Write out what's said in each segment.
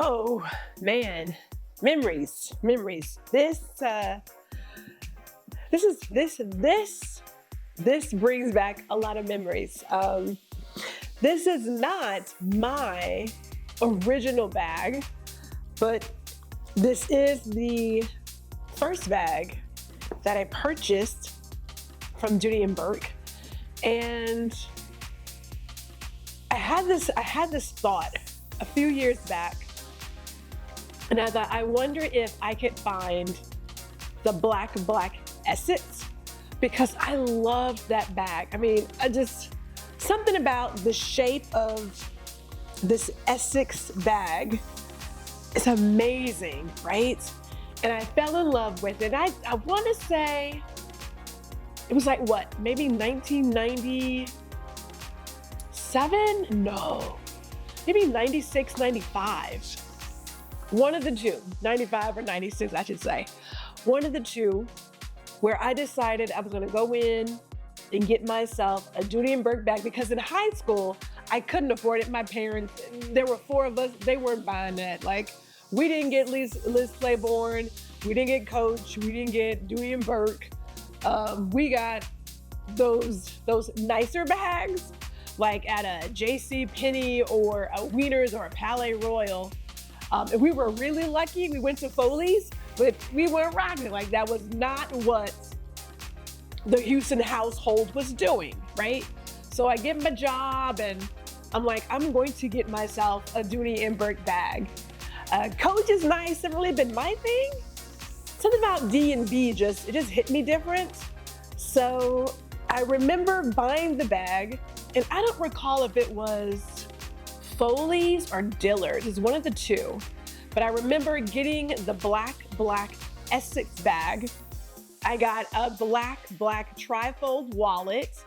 Oh man, memories. This brings back a lot of memories. This is not my original bag, but this is the first bag that I purchased from Dooney and Bourke, and I had this thought a few years back, and I thought, I wonder if I could find the black Essex, because I love that bag. I mean, something about the shape of this Essex bag is amazing, right? And I fell in love with it. I want to say it was like, what, maybe 1997? No, maybe 96, 95. One of the two, 95 or 96, I should say. One of the two, where I decided I was gonna go in and get myself a Dooney and Bourke bag, because in high school, I couldn't afford it. My parents, there were four of us, they weren't buying that. Like, we didn't get Liz Claiborne, we didn't get Coach, we didn't get Dooney and Bourke. We got those nicer bags, like at a J.C. Penney or a Wieners or a Palais Royal. If we were really lucky, we went to Foley's, but we weren't rocking. Like, that was not what the Houston household was doing, right? So I get my job and I'm like, I'm going to get myself a Dooney and Bourke bag. Coach is nice, it's really been my thing. Something about D&B just hit me different. So I remember buying the bag, and I don't recall if it was Foley's or Dillard's, it's one of the two. But I remember getting the black Essex bag. I got a black trifold wallet,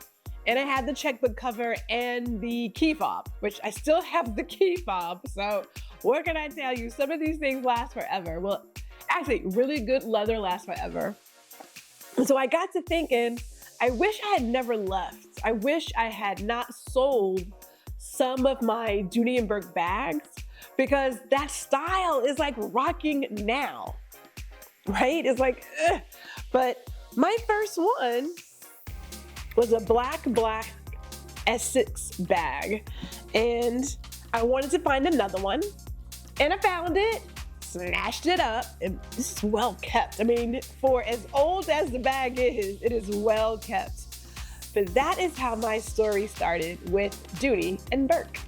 and I had the checkbook cover and the key fob, which I still have the key fob. So what can I tell you? Some of these things last forever. Well, actually, really good leather lasts forever. And so I got to thinking, I wish I had never left. I wish I had not sold some of my Dooney and Bourke bags, because that style is like rocking now, right? It's like, ugh. But my first one was a black Essex bag, and I wanted to find another one, and I found it, snatched it up, and this is well kept. I mean, for as old as the bag is, it is well kept. But that is how my story started with Dooney and Bourke.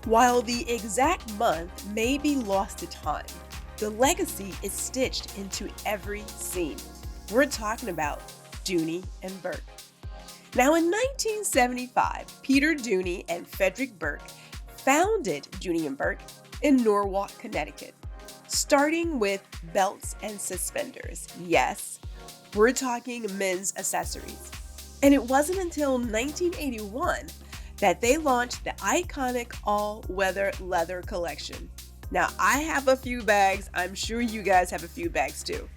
While the exact month may be lost to time, the legacy is stitched into every seam. We're talking about Dooney and Bourke. Now, in 1975, Peter Dooney and Frederick Bourke founded Dooney and Bourke in Norwalk, Connecticut, starting with belts and suspenders. Yes, we're talking men's accessories. And it wasn't until 1981 that they launched the iconic all-weather leather collection. Now, I have a few bags. I'm sure you guys have a few bags too.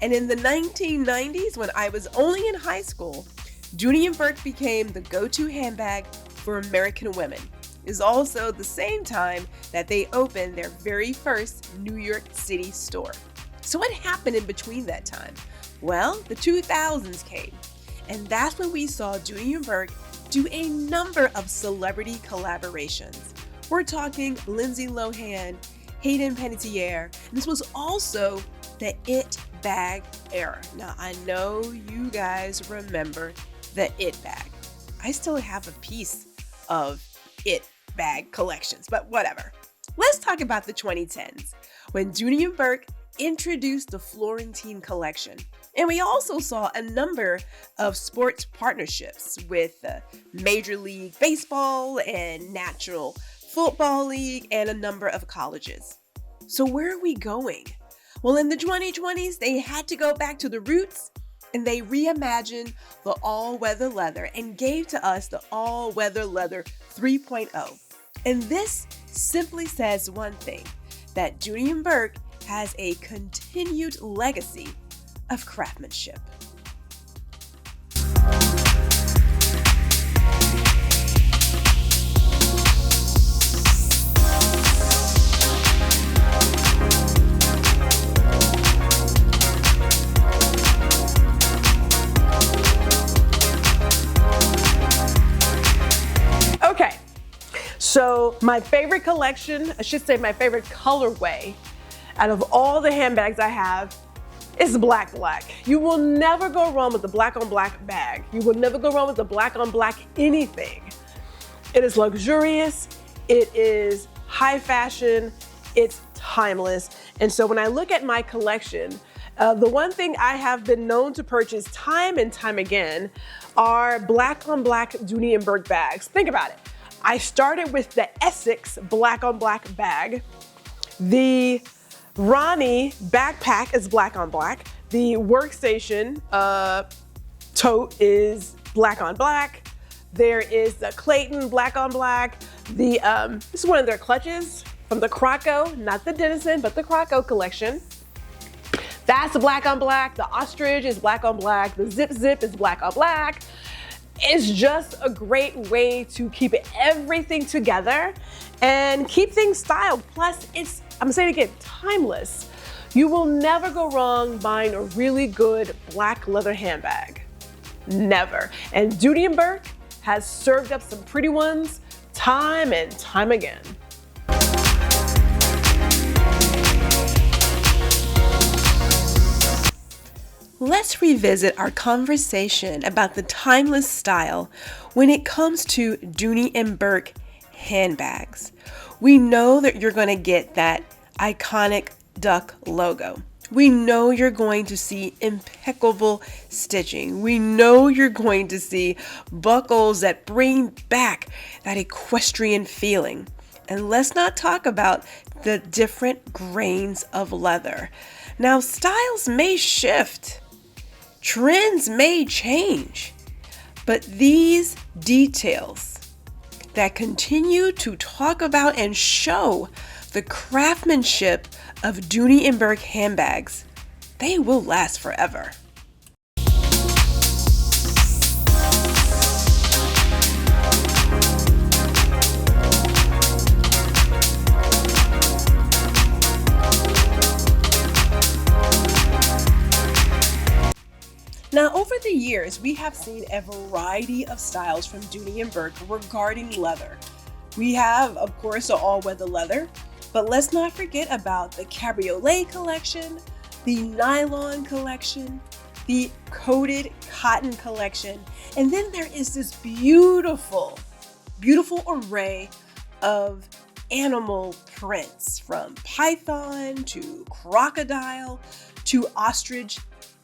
And in the 1990s, when I was only in high school, Dooney and Bourke became the go-to handbag for American women. It's also the same time that they opened their very first New York City store. So what happened in between that time? Well, the 2000s came, and that's when we saw Dooney and Bourke do a number of celebrity collaborations. We're talking Lindsay Lohan, Hayden Panettiere. This was also the It bag era. Now, I know you guys remember the It bag. I still have a piece of It bag collections, but whatever. Let's talk about the 2010s, when Dooney and Bourke introduced the Florentine collection. And we also saw a number of sports partnerships with Major League Baseball and National Football League and a number of colleges. So where are we going? Well, in the 2020s, they had to go back to the roots, and they reimagined the all-weather leather and gave to us the all-weather leather 3.0. And this simply says one thing, that Dooney & Bourke has a continued legacy of craftsmanship. Okay, so my favorite collection, I should say my favorite colorway out of all the handbags I have is black. You will never go wrong with the black on black bag. You will never go wrong with the black on black anything. It is luxurious, it is high fashion, it's timeless. And so when I look at my collection, the one thing I have been known to purchase time and time again are black on black Dooney & Bourke bags. Think about it. I started with the Essex black on black bag. The Ronnie backpack is black on black. The workstation tote is black on black. There is the Clayton black on black. This is one of their clutches from the Croco, not the Denizen, but the Croco collection. That's black on black. The ostrich is black on black. The zip is black on black. It's just a great way to keep everything together and keep things styled. Plus, I'm saying again, timeless. You will never go wrong buying a really good black leather handbag. Never. And Dooney & Bourke has served up some pretty ones time and time again. Let's revisit our conversation about the timeless style when it comes to Dooney & Bourke handbags. We know that you're going to get that iconic duck logo. We know you're going to see impeccable stitching. We know you're going to see buckles that bring back that equestrian feeling. And let's not talk about the different grains of leather. Now, styles may shift. Trends may change, but these details that continue to talk about and show the craftsmanship of Dooney & Bourke handbags, they will last forever. Now, over the years, we have seen a variety of styles from Dooney & Bourke regarding leather. We have, of course, the all-weather leather, but let's not forget about the Cabriolet collection, the nylon collection, the coated cotton collection, and then there is this beautiful array of animal prints, from python to crocodile to ostrich.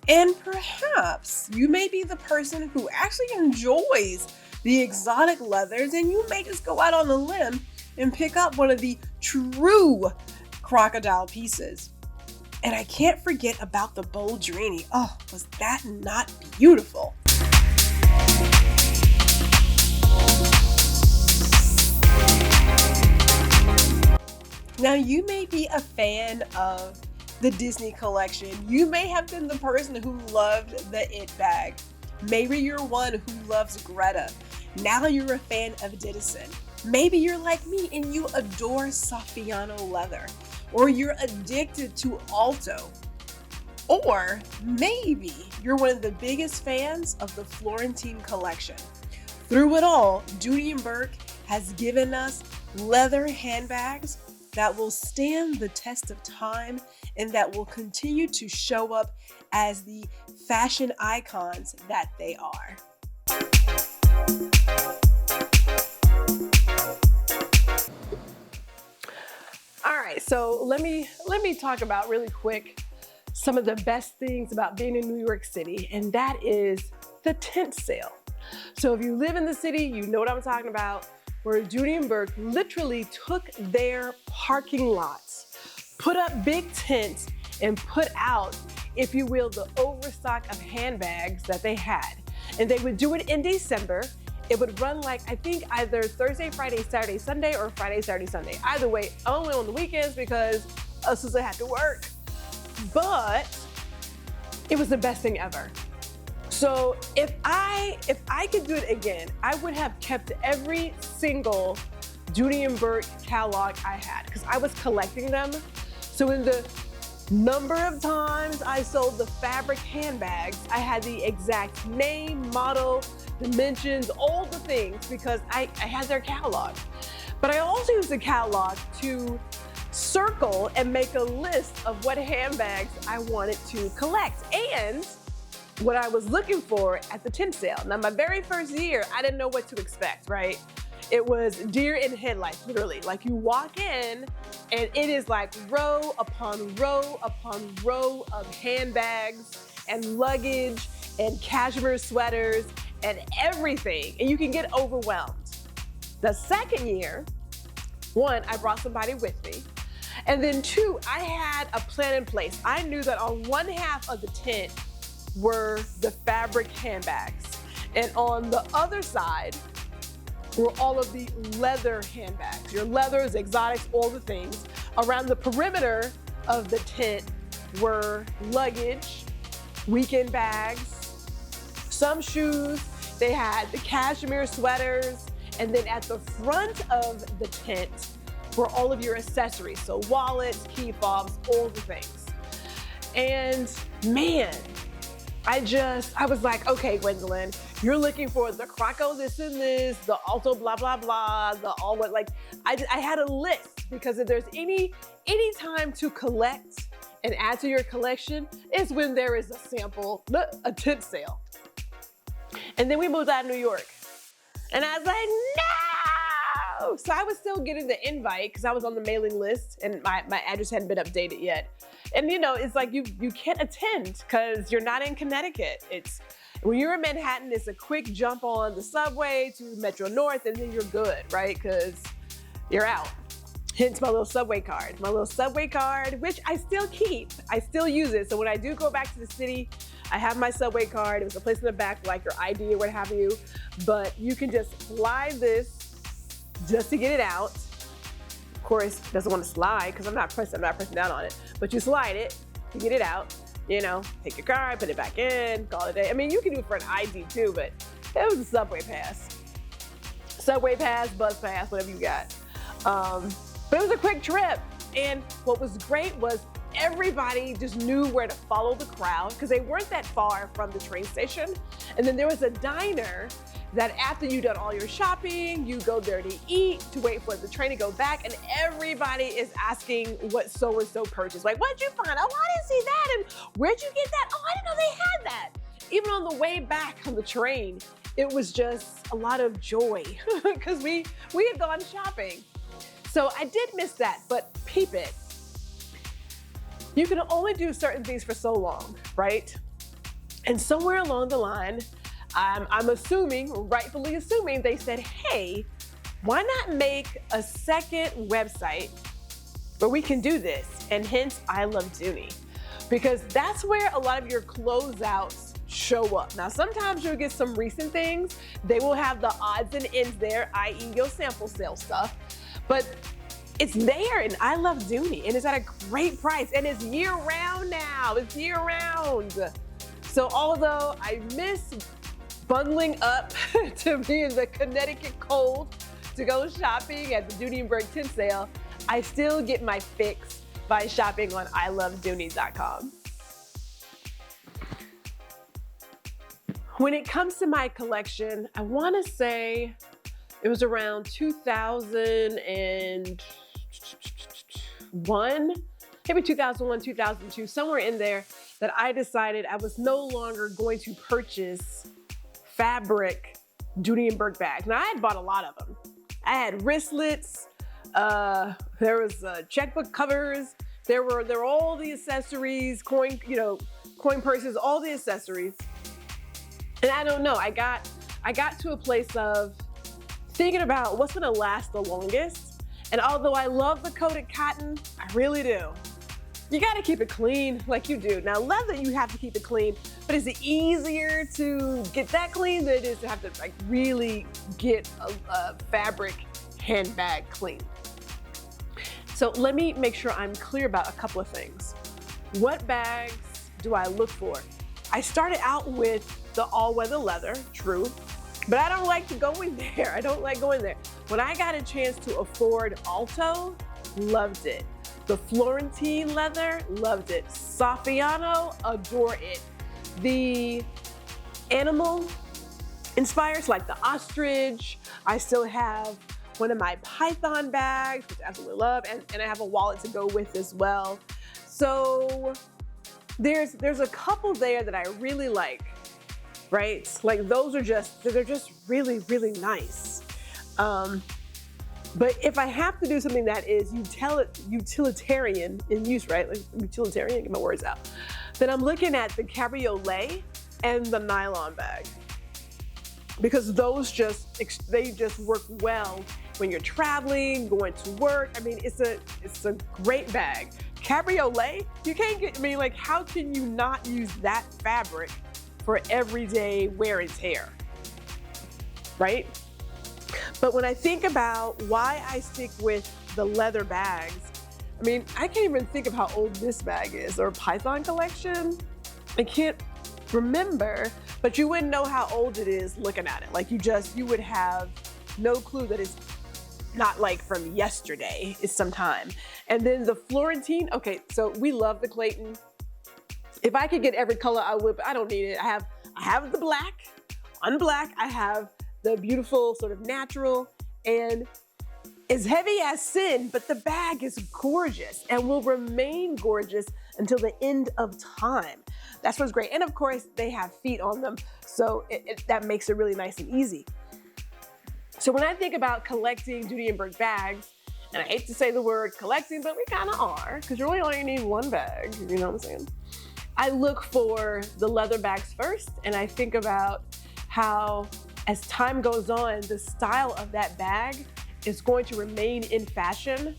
And perhaps you may be the person who actually enjoys the exotic leathers, and you may just go out on a limb and pick up one of the true crocodile pieces. And I can't forget about the Boldrini. Oh, was that not beautiful? Now, you may be a fan of the Disney collection. You may have been the person who loved the It bag. Maybe you're one who loves Greta. Now you're a fan of Denizen. Maybe you're like me and you adore Saffiano leather, or you're addicted to Alto. Or maybe you're one of the biggest fans of the Florentine collection. Through it all, Dooney & Bourke has given us leather handbags that will stand the test of time and that will continue to show up as the fashion icons that they are. All right, so let me talk about really quick some of the best things about being in New York City, and that is the tent sale. So if you live in the city, you know what I'm talking about, where Dooney & Bourke literally took their parking lots, put up big tents, and put out, if you will, the overstock of handbags that they had. And they would do it in December, it would run like, I think either Thursday, Friday, Saturday, Sunday, or Friday, Saturday, Sunday. Either way, only on the weekends because us as I had to work. But it was the best thing ever. So if I could do it again, I would have kept every single Dooney and Bourke catalog I had because I was collecting them. So in the number of times I sold the fabric handbags, I had the exact name, model, dimensions, all the things because I had their catalog. But I also used the catalog to circle and make a list of what handbags I wanted to collect and what I was looking for at the tent sale. Now, my very first year, I didn't know what to expect, right? It was deer in headlights, literally. Like you walk in and it is like row upon row upon row of handbags and luggage and cashmere sweaters and everything. And you can get overwhelmed. The second year, one, I brought somebody with me. And then two, I had a plan in place. I knew that on one half of the tent were the fabric handbags. And on the other side were all of the leather handbags. Your leathers, exotics, all the things. Around the perimeter of the tent were luggage, weekend bags, some shoes. They had the cashmere sweaters. And then at the front of the tent were all of your accessories. So wallets, key fobs, all the things. And man, I was like, okay, Gwendolyn, you're looking for the Croco this and this, the Alto blah, blah, blah, the all what, like, I had a list because if there's any time to collect and add to your collection is when there is a sample, a tent sale. And then we moved out of New York. And I was like, no! So I was still getting the invite because I was on the mailing list and my address hadn't been updated yet. And you know, it's like you can't attend because you're not in Connecticut. When you're in Manhattan, it's a quick jump on the subway to Metro North and then you're good, right? Because you're out. Hence my little subway card. My little subway card, which I still keep. I still use it. So when I do go back to the city, I have my subway card. It was a place in the back, like your ID or what have you. But you can just slide this just to get it out. Of course, it doesn't want to slide because I'm not pressing down on it. But you slide it to get it out. You know, take your card, put it back in, call it a day. I mean, you can do it for an ID too, but it was a subway pass. Subway pass, bus pass, whatever you got. But it was a quick trip. And what was great was everybody just knew where to follow the crowd because they weren't that far from the train station. And then there was a diner that after you've done all your shopping, you go there to eat, to wait for the train to go back, and everybody is asking what so-and-so purchased. Like, what'd you find? Oh, I didn't see that, and where'd you get that? Oh, I didn't know they had that. Even on the way back on the train, it was just a lot of joy because we had gone shopping. So I did miss that, but peep it. You can only do certain things for so long, right? And somewhere along the line, I'm assuming, rightfully assuming, they said, hey, why not make a second website where we can do this? And hence, I Love Dooney. Because that's where a lot of your closeouts show up. Now, sometimes you'll get some recent things. They will have the odds and ends there, i.e. your sample sale stuff. But it's there in I Love Dooney, and it's at a great price, and it's year-round now. It's year-round. So although I miss bundling up to be in the Connecticut cold to go shopping at the Dooney and Bourke tent sale, I still get my fix by shopping on ilovedooney.com. When it comes to my collection, I want to say it was around 2001, maybe 2001, 2002, somewhere in there that I decided I was no longer going to purchase fabric Dooney and Bourke bags. Now I had bought a lot of them. I had wristlets, there was checkbook covers, there were all the accessories, coin purses, all the accessories. And I don't know, I got to a place of thinking about what's gonna last the longest. And although I love the coated cotton, I really do. you gotta keep it clean like you do. Now leather, you have to keep it clean, but is it easier to get that clean than it is to have to like really get a fabric handbag clean? So let me make sure I'm clear about a couple of things. What bags do I look for? I started out with the all-weather leather, true, but I don't like to go in there. I don't like going there. When I got a chance to afford Alto, loved it. The Florentine leather, loved it. Saffiano, adore it. The animal inspires, like the ostrich. I still have one of my python bags, which I absolutely love, and I have a wallet to go with as well. So there's a couple there that I really like, right? Like those are they're just really, really nice. But if I have to do something that is utilitarian in use, right? Like utilitarian, get my words out. Then I'm looking at the Cabriolet and the nylon bag. Because those they just work well when you're traveling, going to work. I mean, it's a great bag. Cabriolet, you can't get, I mean, like how can you not use that fabric for everyday wear and tear, right? But when I think about why I stick with the leather bags, I mean, I can't even think of how old this bag is, or Python collection. I can't remember, but you wouldn't know how old it is looking at it. Like you would have no clue that it's not like from yesterday, it's some time. And then the Florentine, okay, so we love the Clayton. If I could get every color, I would, but I don't need it. I have the black, on black, I have the beautiful sort of natural, and it's heavy as sin, but the bag is gorgeous and will remain gorgeous until the end of time. That's what's great. And of course, they have feet on them, so that makes it really nice and easy. So when I think about collecting Dooney & Bourke bags, and I hate to say the word collecting, but we kind of are, because you really only need one bag, you know what I'm saying? I look for the leather bags first, and I think about how, as time goes on, the style of that bag is going to remain in fashion.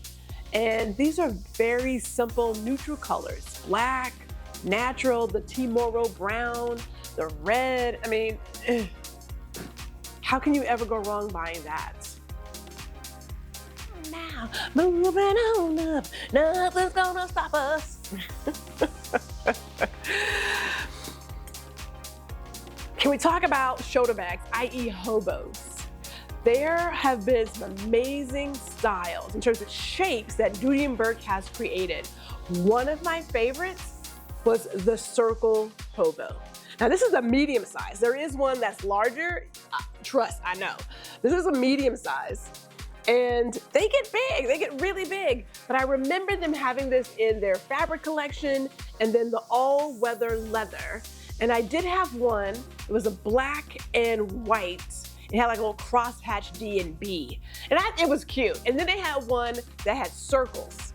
And these are very simple, neutral colors. Black, natural, the Timoro brown, the red. I mean, how can you ever go wrong buying that? Now, moving on up, nothing's gonna stop us. Can we talk about shoulder bags, i.e. hobos? There have been some amazing styles in terms of shapes that Dooney & Bourke has created. One of my favorites was the circle hobo. Now this is a medium size. There is one that's larger. Trust, I know. This is a medium size. And they get big, they get really big. But I remember them having this in their fabric collection and then the all-weather leather. And I did have one, it was a black and white. It had like a little cross hatch D and B. And it was cute. And then they had one that had circles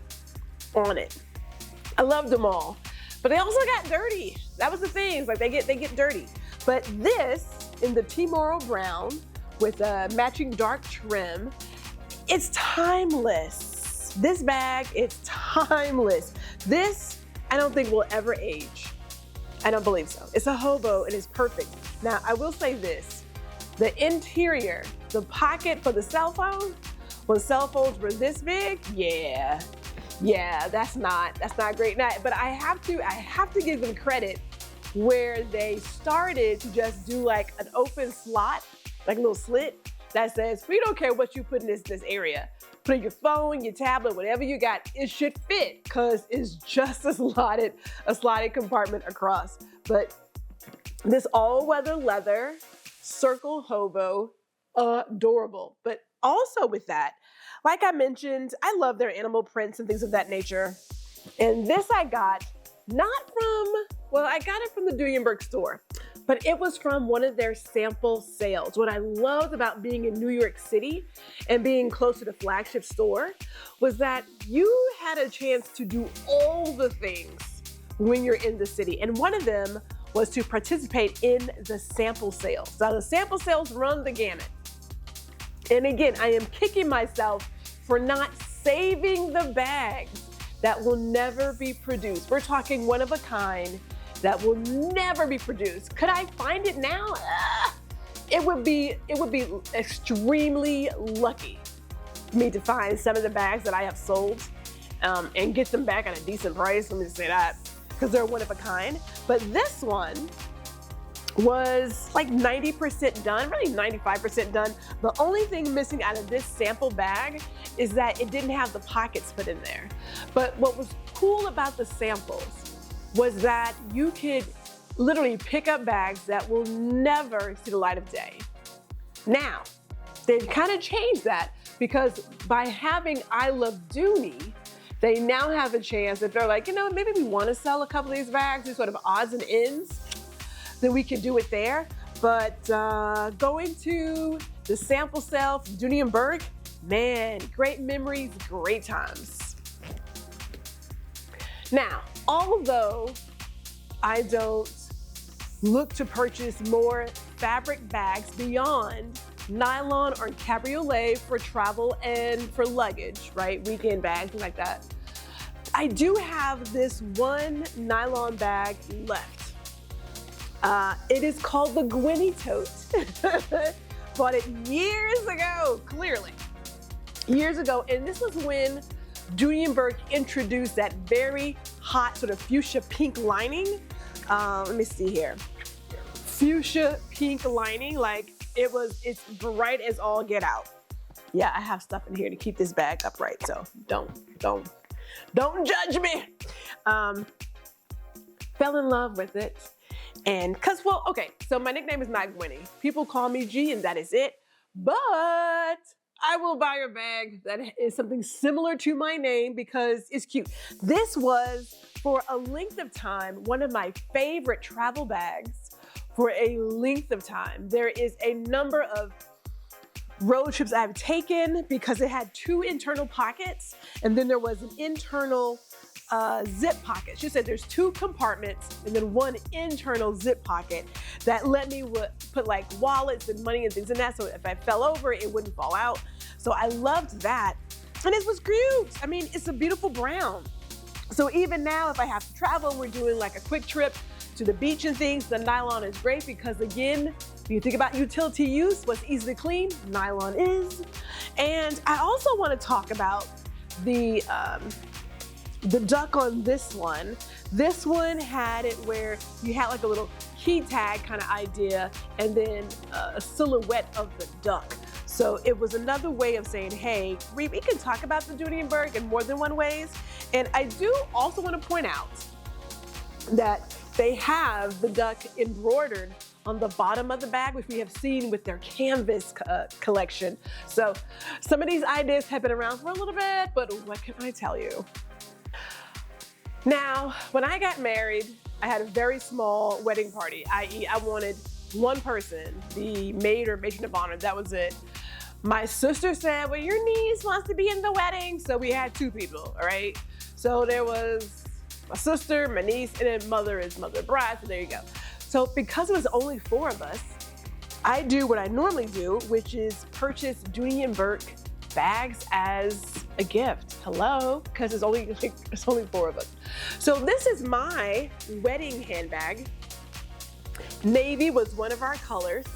on it. I loved them all. But they also got dirty. That was the thing, it's like they get dirty. But this, in the Timoro brown with a matching dark trim, it's timeless. This bag, it's timeless. This, I don't think will ever age. I don't believe so. It's a hobo and it's perfect. Now, I will say this. The interior, the pocket for the cell phone, when cell phones were this big, yeah, that's not great. Now, but I have to give them credit where they started to just do like an open slot, like a little slit that says, we don't care what you put in this area. Put in your phone, your tablet, whatever you got, it should fit because it's just a slotted compartment across. But this all-weather leather, circle hobo, adorable. But also with that, like I mentioned, I love their animal prints and things of that nature. And this I got I got it from the Dooney & Bourke store, but it was from one of their sample sales. What I loved about being in New York City and being close to the flagship store was that you had a chance to do all the things when you're in the city. And one of them was to participate in the sample sales. Now the sample sales run the gamut. And again, I am kicking myself for not saving the bags that will never be produced. We're talking one of a kind that will never be produced. Could I find it now? It would be extremely lucky for me to find some of the bags that I have sold and get them back at a decent price. Let me just say that, because they're one of a kind. But this one was like 90% done, really 95% done. The only thing missing out of this sample bag is that it didn't have the pockets put in there. But what was cool about the samples was that you could literally pick up bags that will never see the light of day. Now, they've kind of changed that, because by having I Love Dooney, they now have a chance that they're like, you know, maybe we want to sell a couple of these bags, these sort of odds and ends, then we could do it there. But going to the sample sale from Dooney & Bourke, man, great memories, great times. Now, although I don't look to purchase more fabric bags beyond nylon or cabriolet for travel and for luggage, right? Weekend bags, things like that. I do have this one nylon bag left. It is called the Gwennie Tote. Bought it years ago, clearly. Years ago, and this was when Dooney & Bourke introduced that very hot sort of fuchsia pink lining. Let me see here. Fuchsia pink lining, like it's bright as all get out. Yeah, I have stuff in here to keep this bag upright, so don't judge me. Fell in love with it. And so my nickname is not Gwennie. People call me G and that is it. But I will buy a bag that is something similar to my name because it's cute. This was, for a length of time, one of my favorite travel bags for a length of time. There is a number of road trips I've taken because it had two internal pockets, and then there was an internal zip pocket. She said there's two compartments and then one internal zip pocket that let me put like wallets and money and things in that, so if I fell over, it wouldn't fall out. So I loved that. And it was cute. I mean, it's a beautiful brown. So even now, if I have to travel and we're doing like a quick trip to the beach and things, the nylon is great because, again, when you think about utility use, what's easy to clean, nylon is. And I also want to talk about the duck on this one. This one had it where you had like a little key tag kind of idea and then a silhouette of the duck. So it was another way of saying, hey, we can talk about the Dooney & Bourke in more than one ways. And I do also want to point out that they have the duck embroidered on the bottom of the bag, which we have seen with their canvas collection. So some of these ideas have been around for a little bit, but what can I tell you? Now, when I got married, I had a very small wedding party, i.e. I wanted one person, the maid or matron of honor, that was it. My sister said, well, your niece wants to be in the wedding, so we had two people, all right? So there was my sister, my niece, and then mother is mother of bride, so there you go. So because it was only four of us, I do what I normally do, which is purchase Dooney & Bourke bags as a gift. Hello, because it's only four of us. So this is my wedding handbag. Navy was one of our colors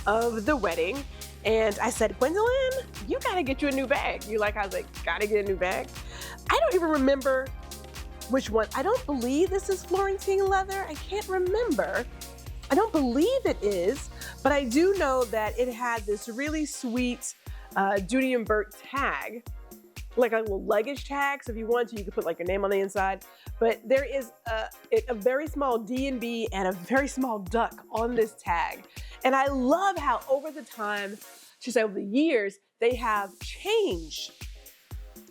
of the wedding. And I said, Gwendolyn, you gotta get you a new bag. I was like, gotta get a new bag. I don't even remember which one. I don't believe this is Florentine leather. I can't remember. I don't believe it is, but I do know that it had this really sweet Dooney & Bourke tag, like a little luggage tag. So if you want to, you could put like your name on the inside. But there is a very small D&B and a very small duck on this tag. And I love how over the time, over the years, they have changed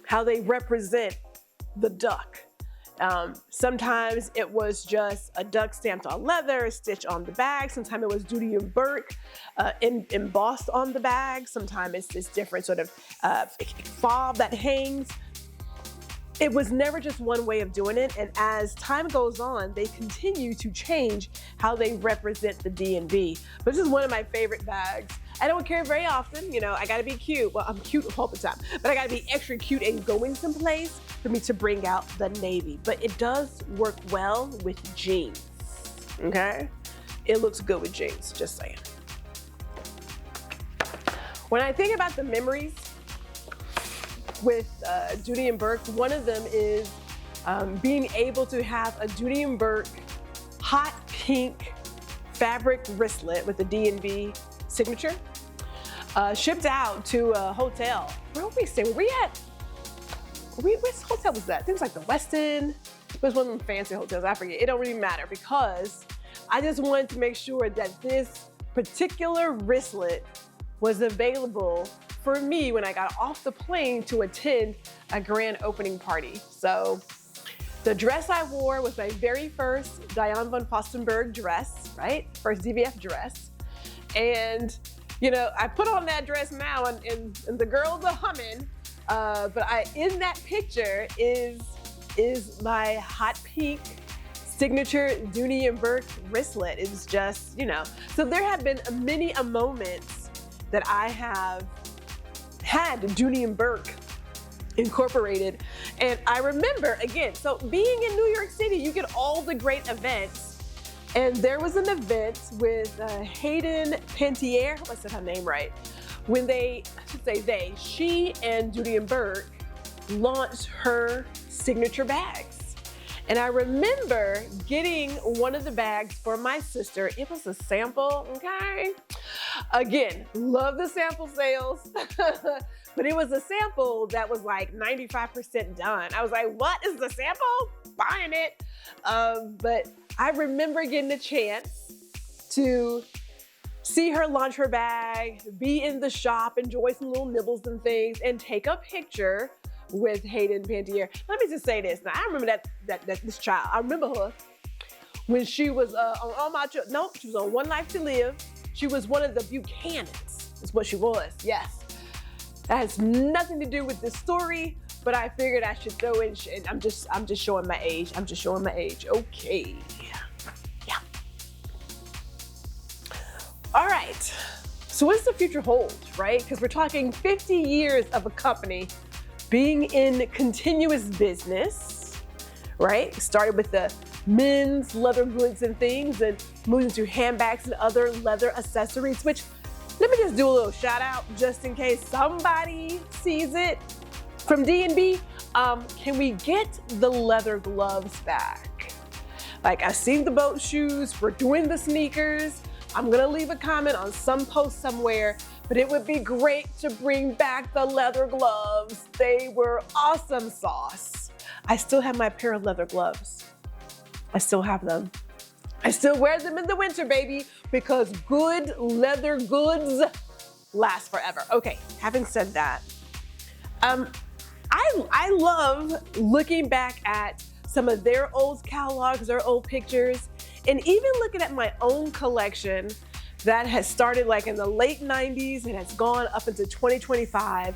how they represent the duck. Sometimes it was just a duck stamped on leather, stitched on the bag. Sometimes it was Dooney & Bourke embossed on the bag. Sometimes it's this different sort of fob that hangs. It was never just one way of doing it. And as time goes on, they continue to change how they represent the D&B. But this is one of my favorite bags. I don't carry very often. You know, I gotta be cute. Well, I'm cute all the time, but I gotta be extra cute and going someplace for me to bring out the navy. But it does work well with jeans, okay? It looks good with jeans, just saying. When I think about the memories with Dooney & Bourke, one of them is being able to have a Dooney & Bourke hot pink fabric wristlet with the D&B signature shipped out to a hotel. Where were we staying? Were we at? Which hotel was that? I think it was like the Westin. It was one of them fancy hotels. I forget. It don't really matter because I just wanted to make sure that this particular wristlet was available for me when I got off the plane to attend a grand opening party. So the dress I wore was my very first Diane von Furstenberg dress, right? First DVF dress. And, you know, I put on that dress now and the girls are humming. But in that picture is my hot pink signature Dooney & Bourke wristlet. It's just, you know, so there have been many moments that I have had Dooney & Bourke incorporated. And I remember, again, so being in New York City, you get all the great events. And there was an event with Hayden Pantier, I hope I said her name right, when she and Dooney & Bourke launched her signature bags. And I remember getting one of the bags for my sister. It was a sample, okay? Again, love the sample sales. But it was a sample that was like 95% done. I was like, what is the sample? Buying it. But I remember getting a chance to see her launch her bag, be in the shop, enjoy some little nibbles and things, and take a picture with Hayden Pantier. Let me just say this. Now, I remember this child. I remember her when she was on she was on One Life to Live. She was one of the Buchanans, is what she was, yes. That has nothing to do with this story, but I figured I should throw in, I'm just showing my age. I'm just showing my age, okay. Yeah. All right, so what's the future hold, right? Because we're talking 50 years of a company being in continuous business, right? Started with the men's leather goods and things and moving to handbags and other leather accessories, which let me just do a little shout out just in case somebody sees it from D&B. Can we get the leather gloves back? Like, I've seen the boat shoes, we're doing the sneakers. I'm gonna leave a comment on some post somewhere, but it would be great to bring back the leather gloves. They were awesome sauce. I still have my pair of leather gloves. I still have them. I still wear them in the winter, baby, because good leather goods last forever. Okay, having said that, I love looking back at some of their old catalogs, their old pictures, and even looking at my own collection that has started like in the late 90s and has gone up into 2025.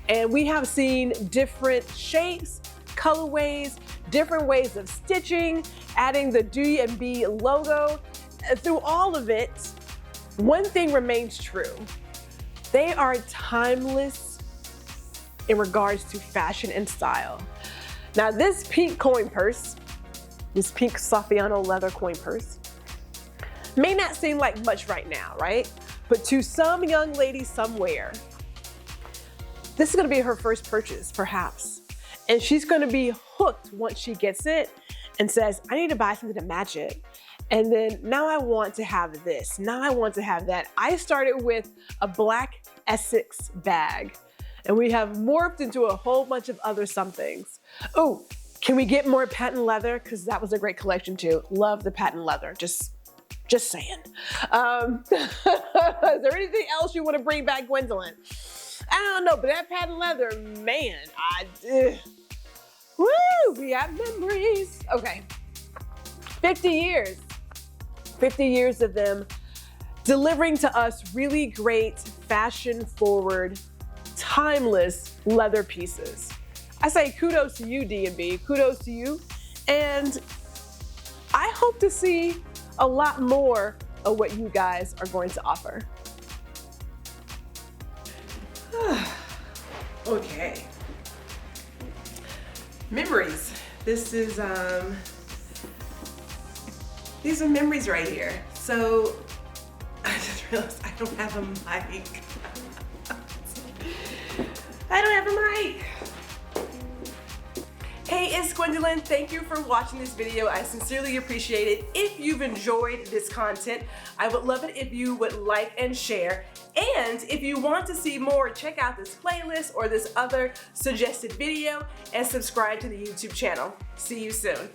And we have seen different shapes, colorways, different ways of stitching, adding the D&B logo. Through all of it, one thing remains true. They are timeless in regards to fashion and style. Now, this pink coin purse, this pink Saffiano leather coin purse, may not seem like much right now, right? But to some young lady somewhere, this is gonna be her first purchase, perhaps. And she's gonna be hooked once she gets it and says, I need to buy something to match it. And then now I want to have this, now I want to have that. I started with a black Essex bag, and we have morphed into a whole bunch of other somethings. Oh, can we get more patent leather? Because that was a great collection too. Love the patent leather, just saying. Is there anything else you want to bring back, Gwendolyn? I don't know, but that patent leather, man, woo, we have memories. Okay, 50 years. 50 years of them delivering to us really great, fashion-forward, timeless leather pieces. I say kudos to you, D&B, kudos to you. And I hope to see a lot more of what you guys are going to offer. Okay. Memories. This is, these are memories right here. So, I just realized I don't have a mic. I don't have a mic. Hey, it's Gwendolyn. Thank you for watching this video. I sincerely appreciate it. If you've enjoyed this content, I would love it if you would like and share. And if you want to see more, check out this playlist or this other suggested video and subscribe to the YouTube channel. See you soon.